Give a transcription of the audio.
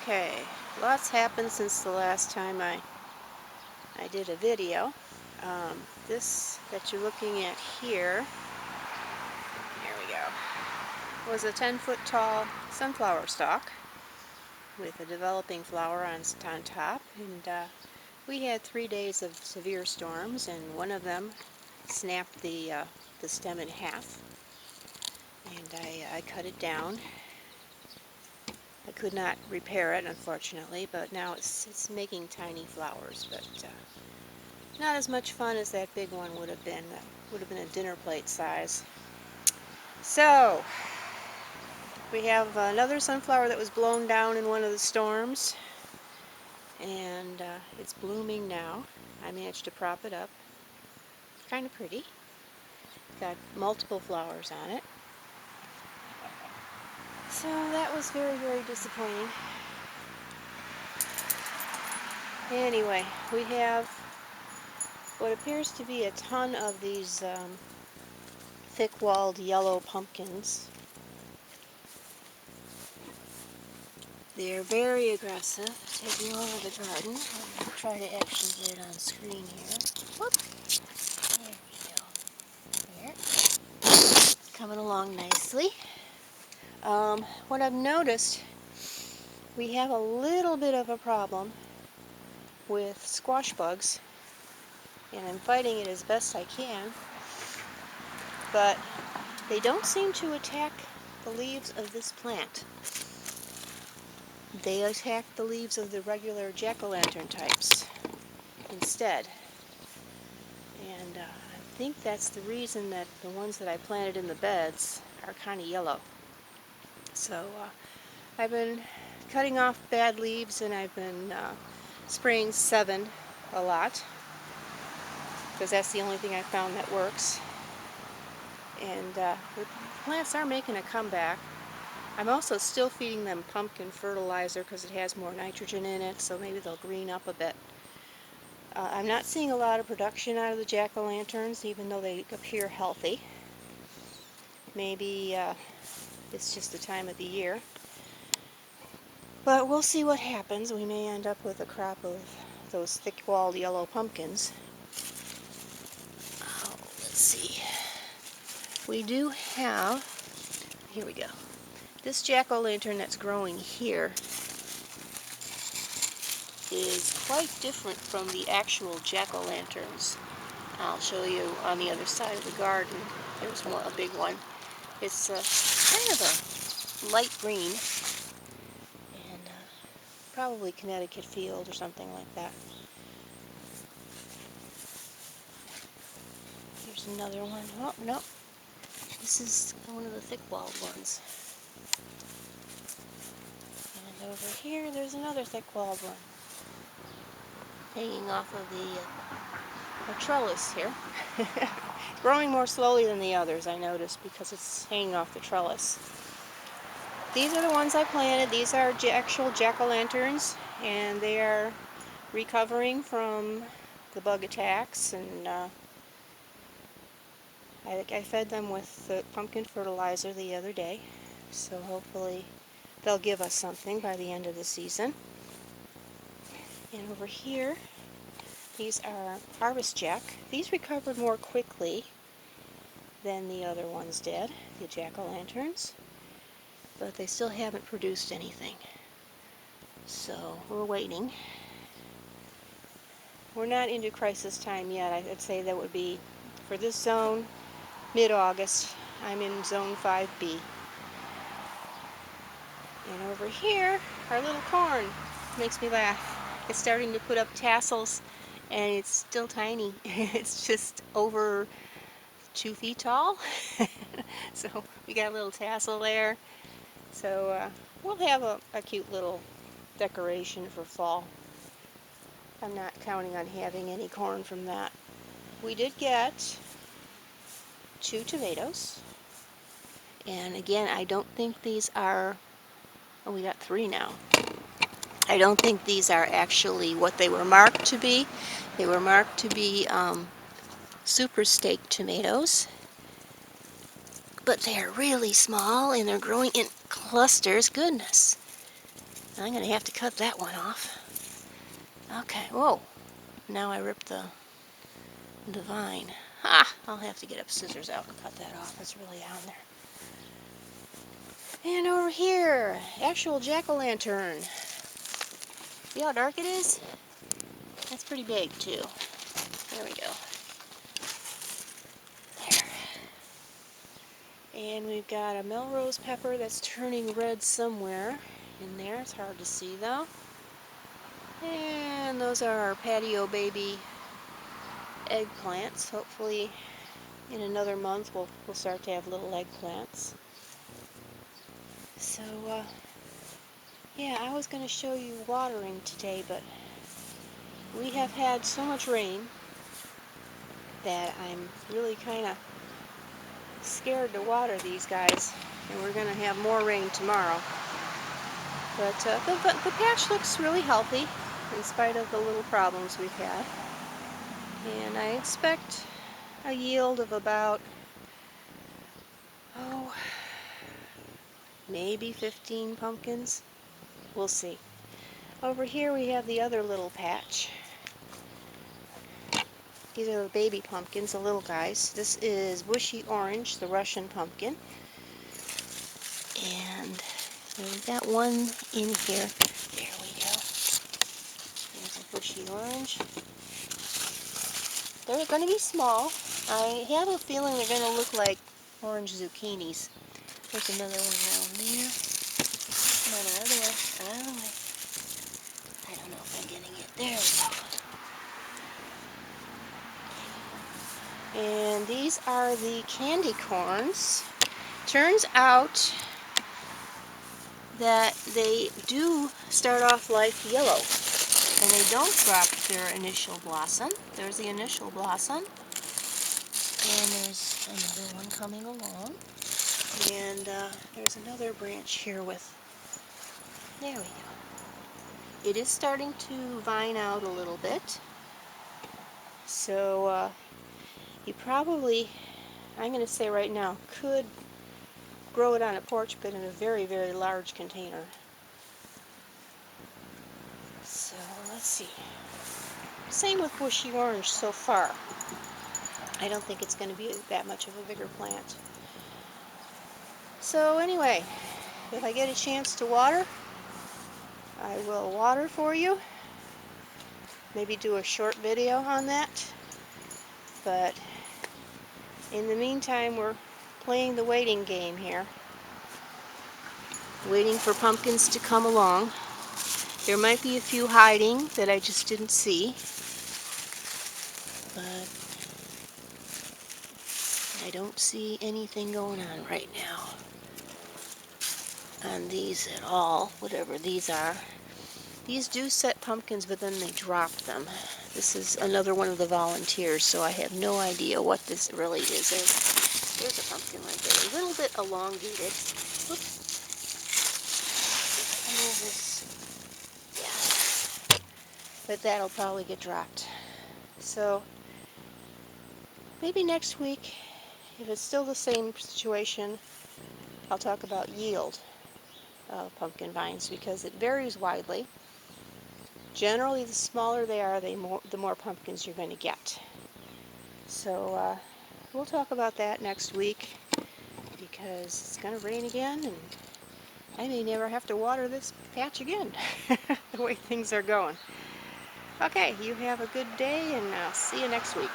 Okay, lots happened since the last time I did a video. This that you're looking at here, here we go, was a 10-foot tall sunflower stalk with a developing flower on top. And we had 3 days of severe storms, and one of them snapped the stem in half. And I cut it down. I could not repair it, unfortunately, but now it's making tiny flowers. But not as much fun as that big one would have been. That would have been a dinner plate size. So, we have another sunflower that was blown down in one of the storms, and it's blooming now. I managed to prop it up. Kind of pretty. Got multiple flowers on it. So that was very, very disappointing. Anyway, we have what appears to be a ton of these thick-walled yellow pumpkins. They're very aggressive, taking over the garden. I'll try to actually get it on screen here. Whoop! There we go. There. It's coming along nicely. What I've noticed, we have a little bit of a problem with squash bugs, and I'm fighting it as best I can, but they don't seem to attack the leaves of this plant. They attack the leaves of the regular jack-o'-lantern types instead. And I think that's the reason that the ones that I planted in the beds are kind of yellow. So I've been cutting off bad leaves, and I've been spraying Sevin a lot, because that's the only thing I found that works. And the plants are making a comeback. I'm also still feeding them pumpkin fertilizer because it has more nitrogen in it, so maybe they'll green up a bit. I'm not seeing a lot of production out of the jack-o'-lanterns, even though they appear healthy. Maybe it's just the time of the year. But we'll see what happens. We may end up with a crop of those thick-walled yellow pumpkins. Oh, let's see. We do have, here we go. This jack-o'-lantern that's growing here is quite different from the actual jack-o'-lanterns. I'll show you on the other side of the garden. There's one, a big one. It's kind of a light green, and probably Connecticut Field or something like that. Here's another one. Oh, no. This is one of the thick-walled ones. And over here, there's another thick-walled one, hanging off of the trellis here. Growing more slowly than the others, I noticed, because it's hanging off the trellis. These are the ones I planted. These are actual jack-o'-lanterns, and they are recovering from the bug attacks, and I fed them with the pumpkin fertilizer the other day, so hopefully they'll give us something by the end of the season. And over here, these are harvest jack. These recovered more quickly than the other ones did, the jack-o'-lanterns, but they still haven't produced anything. So we're waiting. We're not into crisis time yet. I'd say that would be, for this zone, mid-August. I'm in zone 5B. And over here, our little corn makes me laugh. It's starting to put up tassels, and it's still tiny. It's just over 2 feet tall. So we got a little tassel there. So we'll have a cute little decoration for fall. I'm not counting on having any corn from that. We did get 2 tomatoes. And again, I don't think these are, oh, we got 3 now. I don't think these are actually what they were marked to be. They were marked to be super steak tomatoes. But they are really small, and they're growing in clusters. Goodness. I'm going to have to cut that one off. Okay, whoa. Now I ripped the vine. Ha! I'll have to get up scissors out and cut that off. It's really on there. And over here, actual jack-o'-lantern. See how dark it is? That's pretty big too. There we go. There. And we've got a Melrose pepper that's turning red somewhere in there. It's hard to see though. And those are our patio baby eggplants. Hopefully in another month we'll start to have little eggplants. So yeah, I was going to show you watering today, but we have had so much rain that I'm really kind of scared to water these guys, and we're going to have more rain tomorrow. But the patch looks really healthy in spite of the little problems we've had, and I expect a yield of about maybe 15 pumpkins. We'll see. Over here we have the other little patch. These are the baby pumpkins, the little guys. This is Bushy Orange, the Russian pumpkin. And we've got one in here. There we go. There's a Bushy Orange. They're going to be small. I have a feeling they're going to look like orange zucchinis. There's another one down there. Come on, out of the way. Out of the way. I don't know if I'm getting it. There we go. And these are the candy corns. Turns out that they do start off life yellow, and they don't drop their initial blossom. There's the initial blossom, and there's another one coming along, and there's another branch here with, there we go. It is starting to vine out a little bit, so you probably, I'm going to say right now, could grow it on a porch, but in a very, very large container. So let's see. Same with Bushy Orange so far. I don't think it's going to be that much of a bigger plant. So anyway, if I get a chance to water, I will water for you. Maybe do a short video on that. But in the meantime, we're playing the waiting game here. Waiting for pumpkins to come along. There might be a few hiding that I just didn't see. But I don't see anything going on right now on these at all, whatever these are. These do set pumpkins, but then they drop them. This is another one of the volunteers, so I have no idea what this really is. There's a pumpkin right there, a little bit elongated. Whoops. Yeah. But that'll probably get dropped. So maybe next week, if it's still the same situation, I'll talk about yield of pumpkin vines, because it varies widely. Generally, the smaller they are, the more pumpkins you're going to get. So we'll talk about that next week, because it's going to rain again, and I may never have to water this patch again, the way things are going. Okay, you have a good day, and I'll see you next week.